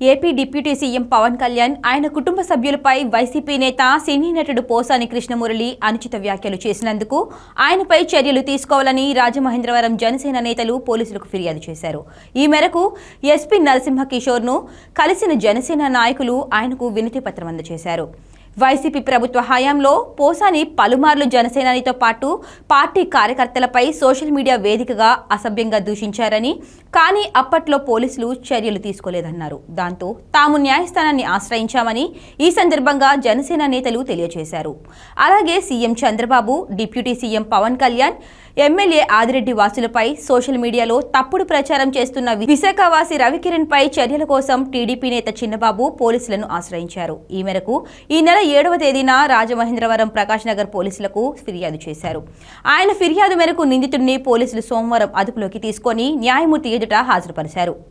AP deputy CM Pawan Kalyan ఆయన కుటుంబ సభ్యులపై YCP నేత సినీ నటుడు పోసాని కృష్ణమురళి అనుచిత వ్యాఖ్యలు చేసినందుకు ఆయనపై చర్యలు తీసుకోవాలని రాజమహేంద్రవరం జనసేన నేతలు పోలీసులకు ఫిర్యాదు చేశారు. ఈ మేరకు ఎస్పీ నరసింహ కిషోర్ను కలిసిన జనసేన నాయకులు ఆయనకు వినతి పత్రం అందజేశారు. వైసీపీ ప్రభుత్వ హయాంలో పోసాని పలుమార్లు జనసేనానితో పాటు పార్టీ కార్యకర్తలపై సోషల్ మీడియా వేదికగా అసభ్యంగా దూషించారని, కానీ అప్పట్లో పోలీసులు చర్యలు తీసుకోలేదన్నారు. దాంతో తాము న్యాయస్థానాన్ని ఆశ్రయించామని ఈ సందర్భంగా జనసేన నేతలు తెలియజేశారు. అలాగే CM Chandrababu, deputy CM Pawan Kalyan, MLA Adireddy వాసులపై సోషల్ మీడియాలో తప్పుడు ప్రచారం చేస్తున్న విశాఖవాసి రవికిరణ్ పై చర్యల కోసం టీడీపీ నేత చిన్నబాబు పోలీసులను ఆశ్రయించారు. ఈ మేరకు ఈ నెల 7వ తేదీన రాజమహేంద్రవరం ప్రకాష్ నగర్ పోలీసులకు ఫిర్యాదు చేశారు. ఆయన ఫిర్యాదు మేరకు నిందితుడిని పోలీసులు సోమవారం అదుపులోకి తీసుకొని న్యాయమూర్తి ఎదుట హాజరుపరిచారు.